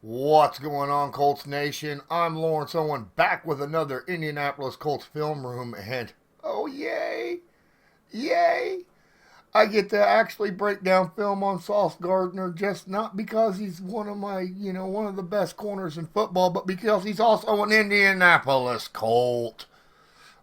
What's going on, Colts Nation? I'm Lawrence Owen, back with another Indianapolis Colts film room, and oh yay, yay! I get to actually break down film on Sauce Gardner, just not because he's one of one of the best corners in football, but because he's also an Indianapolis Colt.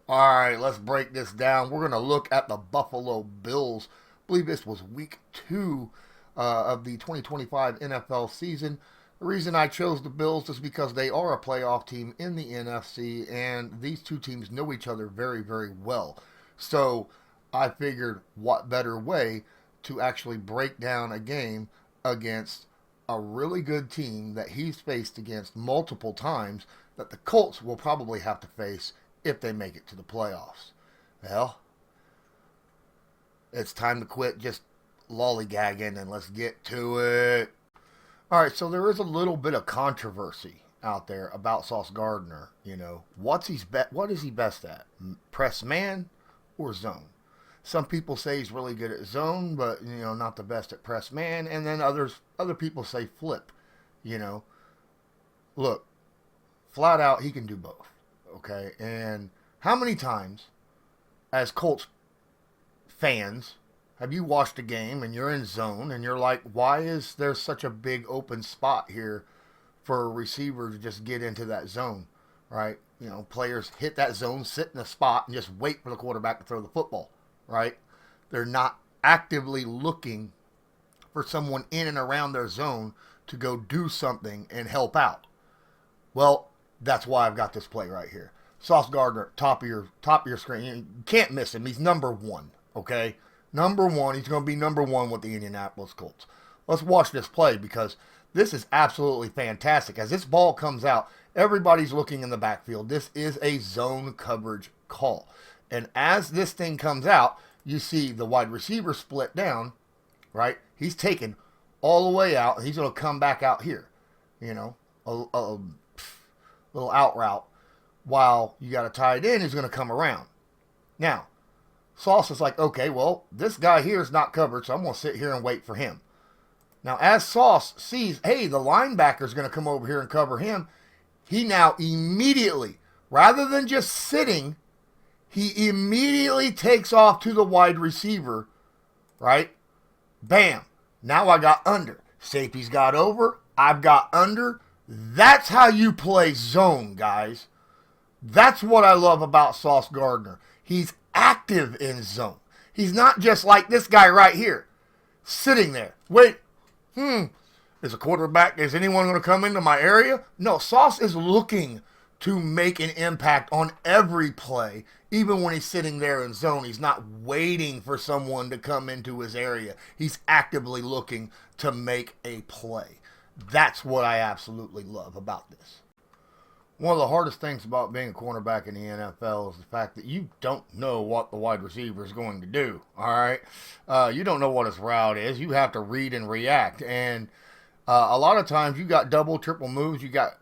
All right, let's break this down. We're going to look at the Buffalo Bills. I believe this was week 2 of the 2025 NFL season. The reason I chose the Bills is because they are a playoff team in the NFC, and these two teams know each other very, very well. So I figured what better way to actually break down a game against a really good team that he's faced against multiple times that the Colts will probably have to face if they make it to the playoffs. Well, it's time to quit just lollygagging and let's get to it. All right, so there is a little bit of controversy out there about Sauce Gardner. What is he best at? Press man or zone? Some people say he's really good at zone, but not the best at press man. And then other people say flip. Look, flat out, he can do both. Okay, and how many times, as Colts fans, have you watched a game and you're in zone and you're like, why is there such a big open spot here for a receiver to just get into that zone, right? Players hit that zone, sit in a spot, and just wait for the quarterback to throw the football, right? They're not actively looking for someone in and around their zone to go do something and help out. Well, that's why I've got this play right here. Sauce Gardner, top of your screen. You can't miss him. He's number 1, okay? Number 1. He's going to be number 1 with the Indianapolis Colts. Let's watch this play because this is absolutely fantastic. As this ball comes out, everybody's looking in the backfield. This is a zone coverage call. And as this thing comes out, you see the wide receiver split down, right? He's taken all the way out, and he's going to come back out here. A little out route, while you got a tight end who's going to come around. Now, Sauce is like, okay, well, this guy here is not covered, so I'm going to sit here and wait for him. Now, as Sauce sees, hey, the linebacker's going to come over here and cover him, he now immediately, rather than just sitting, he immediately takes off to the wide receiver, right? Bam. Now I got under. Safety's got over. I've got under. That's how you play zone, guys. That's what I love about Sauce Gardner. He's active in zone. He's not just like this guy right here, sitting there. Wait, is anyone going to come into my area? No, Sauce is looking to make an impact on every play, even when he's sitting there in zone. He's not waiting for someone to come into his area. He's actively looking to make a play. That's what I absolutely love about this. One of the hardest things about being a cornerback in the NFL is the fact that you don't know what the wide receiver is going to do, all right? You don't know what his route is. You have to read and react. And a lot of times you got double, triple moves. You got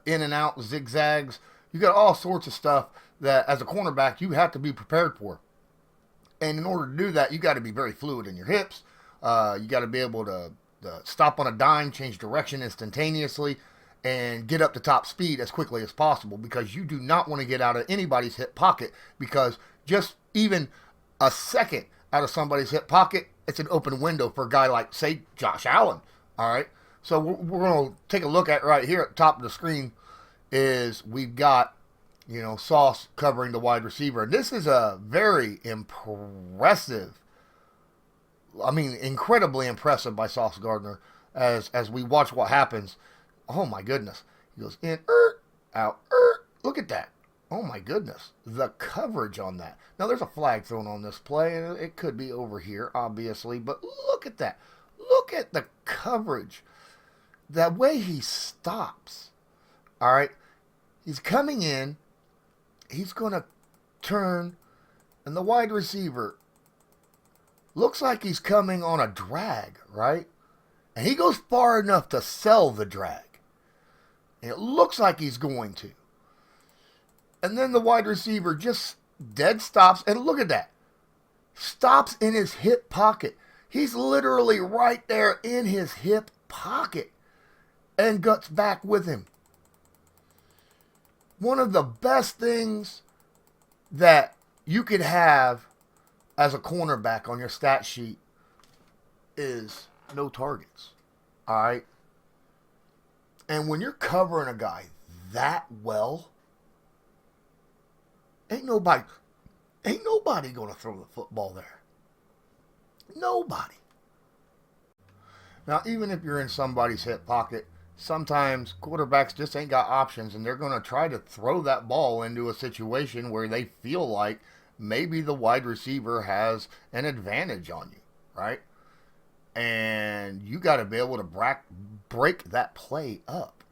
in and out, zigzags. You got all sorts of stuff that, as a cornerback, you have to be prepared for. And in order to do that, you got to be very fluid in your hips. You got to be able to stop on a dime, change direction instantaneously, and get up to top speed as quickly as possible, because you do not want to get out of anybody's hip pocket, because just even a second out of somebody's hip pocket, it's an open window for a guy like, say, Josh Allen. All right, so we're going to take a look at right here at the top of the screen is we've got, Sauce covering the wide receiver. And this is a very incredibly impressive by Sauce Gardner as we watch what happens. Oh my goodness. He goes in, out, look at that. Oh my goodness. The coverage on that. Now there's a flag thrown on this play, and it could be over here, obviously, but look at that. Look at the coverage. The way he stops. All right. He's coming in. He's going to turn, and the wide receiver looks like he's coming on a drag, right? And he goes far enough to sell the drag. And it looks like he's going to. And then the wide receiver just dead stops. And look at that. Stops in his hip pocket. He's literally right there in his hip pocket. and guts back with him. One of the best things that you could have as a cornerback on your stat sheet is no targets. All right? And when you're covering a guy that well, ain't nobody going to throw the football there. Nobody. Now, even if you're in somebody's hip pocket, sometimes quarterbacks just ain't got options, and they're going to try to throw that ball into a situation where they feel like maybe the wide receiver has an advantage on you, right? And you got to be able to break that play up.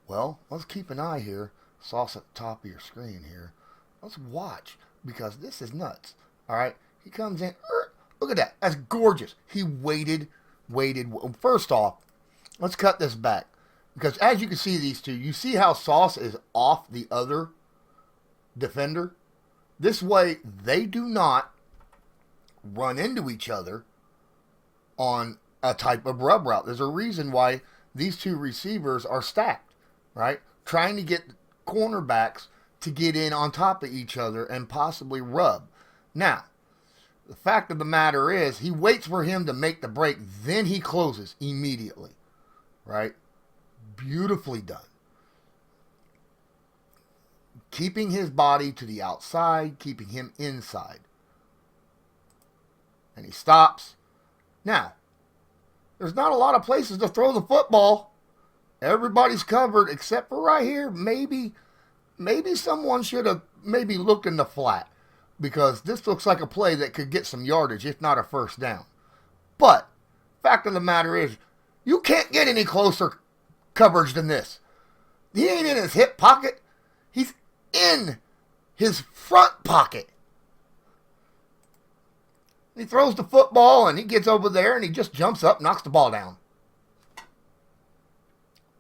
Well, let's keep an eye here. Sauce at the top of your screen here. Let's watch, because this is nuts. All right? He comes in. Look at that. That's gorgeous. He waited. First off, let's cut this back. Because as you can see these two, you see how Sauce is off the other defender? This way, they do not run into each other on a type of rub route. There's a reason why these two receivers are stacked, right? Trying to get cornerbacks to get in on top of each other and possibly rub. Now, the fact of the matter is, he waits for him to make the break, then he closes immediately, right? Beautifully done. Keeping his body to the outside, keeping him inside. And he stops. Now, there's not a lot of places to throw the football. Everybody's covered except for right here. Maybe someone should have maybe looked in the flat, because this looks like a play that could get some yardage, if not a first down. But, fact of the matter is, you can't get any closer coverage than this. He ain't in his hip pocket. He's in his front pocket. He throws the football, and he gets over there, and he just jumps up, knocks the ball down.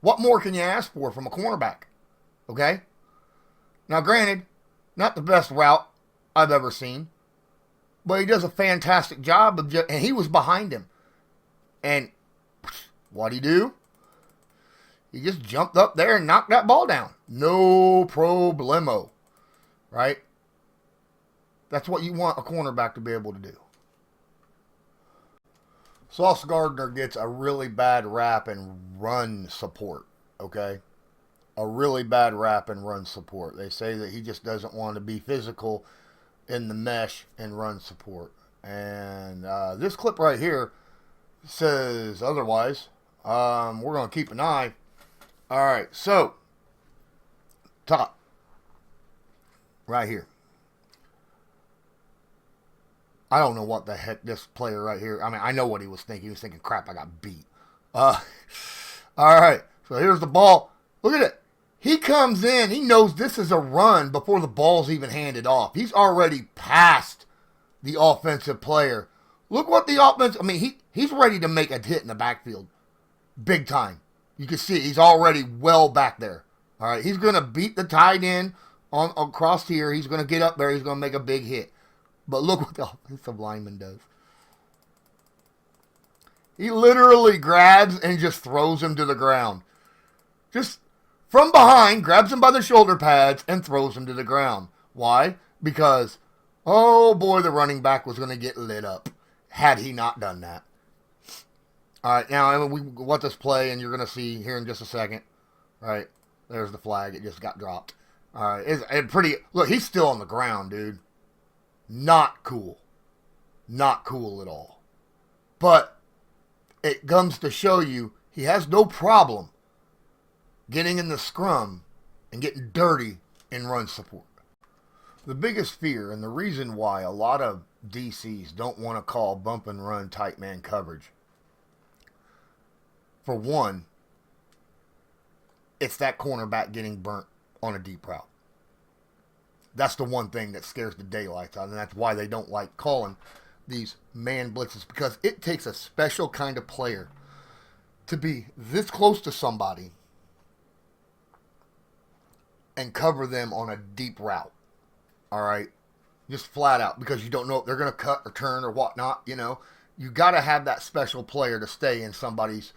What more can you ask for from a cornerback? Okay? Now, granted, not the best route I've ever seen, but he does a fantastic job of and he was behind him. And what'd he do? He just jumped up there and knocked that ball down. No problemo. Right? That's what you want a cornerback to be able to do. Sauce Gardner gets a really bad rap in run support. Okay? A really bad rap in run support. They say that he just doesn't want to be physical in the mesh and run support. And this clip right here says otherwise. We're going to keep an eye. All right, so top right here. I don't know what the heck this player right here. I mean, I know what he was thinking. He was thinking, crap, I got beat. All right, so here's the ball. Look at it. He comes in. He knows this is a run before the ball's even handed off. He's already past the offensive player. Look what the offense. I mean, he's ready to make a hit in the backfield, big time. You can see he's already well back there. All right, he's going to beat the tight end on across here. He's going to get up there. He's going to make a big hit. But look what the offensive lineman does. He literally grabs and just throws him to the ground. Just from behind, grabs him by the shoulder pads and throws him to the ground. Why? Because, oh boy, the running back was going to get lit up had he not done that. All right, now we want this play, and you're going to see here in just a second. All right, there's the flag. It just got dropped. All right, it's pretty. Look, he's still on the ground, dude. Not cool. Not cool at all. But it comes to show you he has no problem getting in the scrum and getting dirty in run support. The biggest fear and the reason why a lot of DCs don't want to call bump and run tight man coverage, for one, it's that cornerback getting burnt on a deep route. That's the one thing that scares the daylights out, and that's why they don't like calling these man blitzes, because it takes a special kind of player to be this close to somebody and cover them on a deep route. All right? Just flat out, because you don't know if they're going to cut or turn or whatnot, you know. You got to have that special player to stay in somebody's,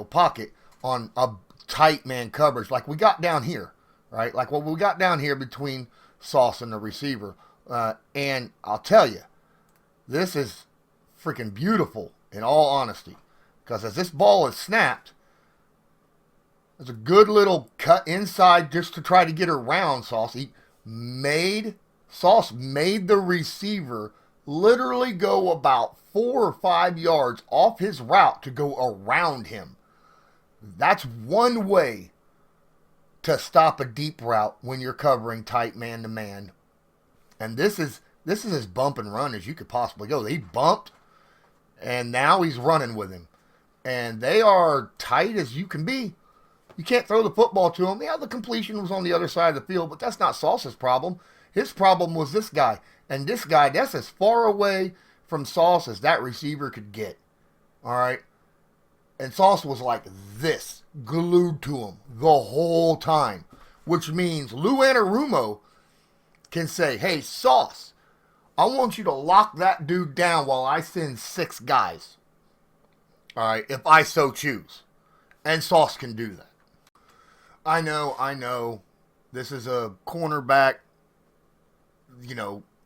pocket on a tight man coverage like we got down here, right? Like what we got down here between Sauce and the receiver. And I'll tell you, this is freaking beautiful in all honesty. Because as this ball is snapped, there's a good little cut inside just to try to get around Sauce. Sauce made the receiver literally go about 4 or 5 yards off his route to go around him. That's one way to stop a deep route when you're covering tight man-to-man. And this is as bump and run as you could possibly go. He bumped, and now he's running with him. And they are tight as you can be. You can't throw the football to him. Yeah, the completion was on the other side of the field, but that's not Sauce's problem. His problem was this guy. And this guy, that's as far away from Sauce as that receiver could get. All right? And Sauce was like this, glued to him the whole time. Which means Lou Anarumo can say, hey, Sauce, I want you to lock that dude down while I send 6 guys. All right, if I so choose. And Sauce can do that. I know. This is a cornerback,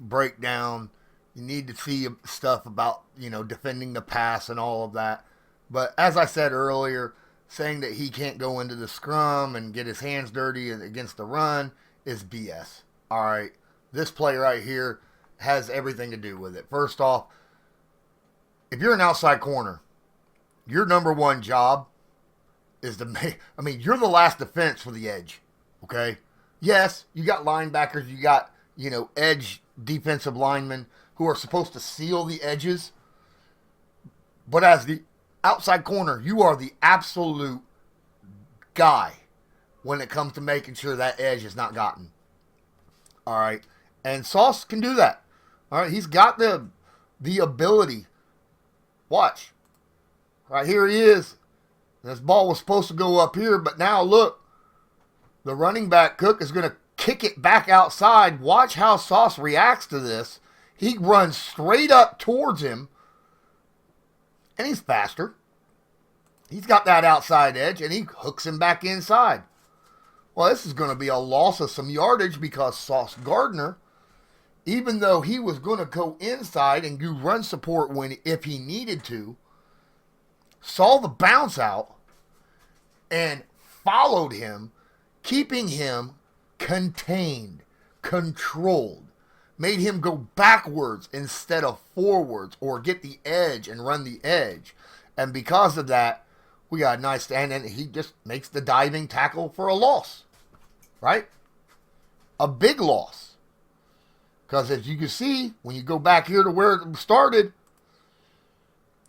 breakdown. You need to see stuff about, defending the pass and all of that. But as I said earlier, saying that he can't go into the scrum and get his hands dirty against the run is BS. All right, this play right here has everything to do with it. First off, if you're an outside corner, your number one job is you're the last defense for the edge, okay? Yes, you got linebackers, you got, edge defensive linemen who are supposed to seal the edges. But as the outside corner, you are the absolute guy when it comes to making sure that edge is not gotten. All right? And Sauce can do that. All right? He's got the ability. Watch. Right here he is. This ball was supposed to go up here, but now look. The running back, Cook, is going to kick it back outside. Watch how Sauce reacts to this. He runs straight up towards him, and he's faster. He's got that outside edge, and he hooks him back inside. Well, this is going to be a loss of some yardage because Sauce Gardner, even though he was going to go inside and do run support if he needed to, saw the bounce out and followed him, keeping him contained, controlled, made him go backwards instead of forwards or get the edge and run the edge. And because of that, we got a nice stand, and he just makes the diving tackle for a loss, right? A big loss. Because as you can see, when you go back here to where it started,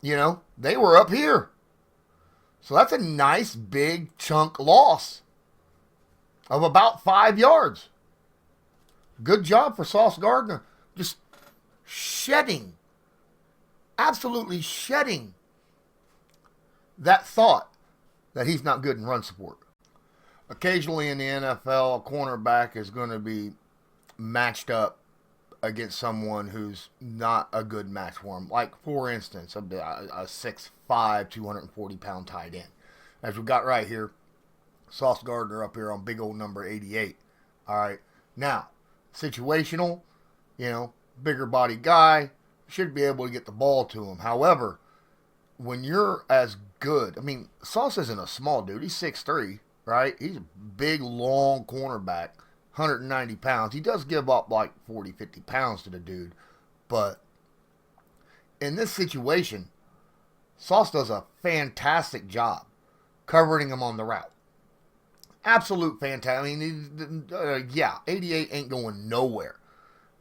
they were up here. So that's a nice big chunk loss of about 5 yards. Good job for Sauce Gardner. Just absolutely shedding that thought that he's not good in run support. Occasionally in the NFL, a cornerback is going to be matched up against someone who's not a good match for him. Like, for instance, a 6'5", 240-pound tight end. As we got right here, Sauce Gardner up here on big old number 88. All right. Now, situational, bigger body guy, should be able to get the ball to him. However, when you're as good, Sauce isn't a small dude. He's 6'3", right? He's a big, long cornerback. 190 pounds. He does give up like 40, 50 pounds to the dude. But in this situation, Sauce does a fantastic job covering him on the route. Absolute fantastic. 88 ain't going nowhere.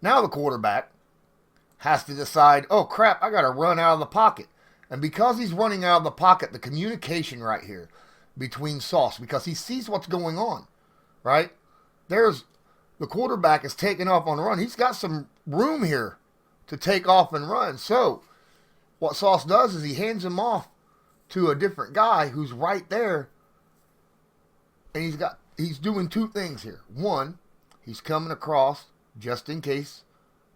Now the quarterback has to decide, oh crap, I got to run out of the pocket. And because he's running out of the pocket, the communication right here between Sauce, because he sees what's going on, right? The quarterback is taking off on the run. He's got some room here to take off and run. So what Sauce does is he hands him off to a different guy who's right there. And he's doing 2 things here. One, he's coming across just in case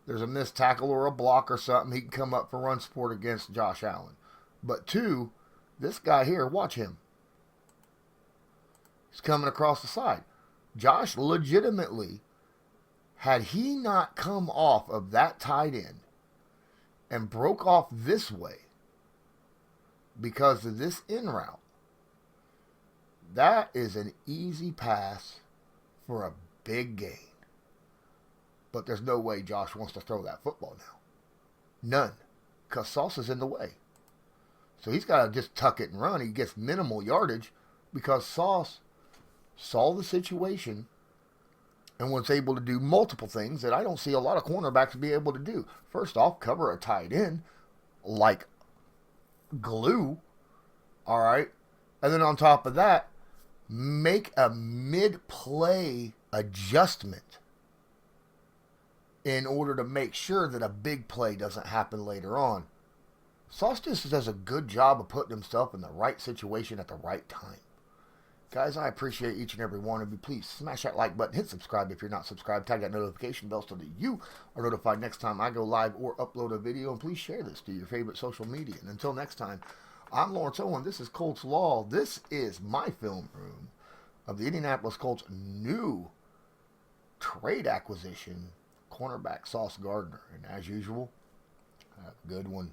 there's a missed tackle or a block or something. He can come up for run support against Josh Allen. But 2, this guy here, watch him. He's coming across the side. Josh legitimately, had he not come off of that tight end and broke off this way because of this in route, that is an easy pass for a big gain. But there's no way Josh wants to throw that football now. None. Because Sauce is in the way. So he's got to just tuck it and run. He gets minimal yardage because Sauce saw the situation and was able to do multiple things that I don't see a lot of cornerbacks be able to do. First off, cover a tight end like glue. All right. And then on top of that, make a mid-play adjustment in order to make sure that a big play doesn't happen later on. Sauce just does a good job of putting himself in the right situation at the right time. Guys, I appreciate each and every one of you. Please smash that like button, hit subscribe if you're not subscribed, tag that notification bell so that you are notified next time I go live or upload a video. And please share this to your favorite social media. And until next time, I'm Lawrence Owen. This is Colts Law. This is my film room of the Indianapolis Colts' new trade acquisition, cornerback Sauce Gardner. And as usual, have a good one.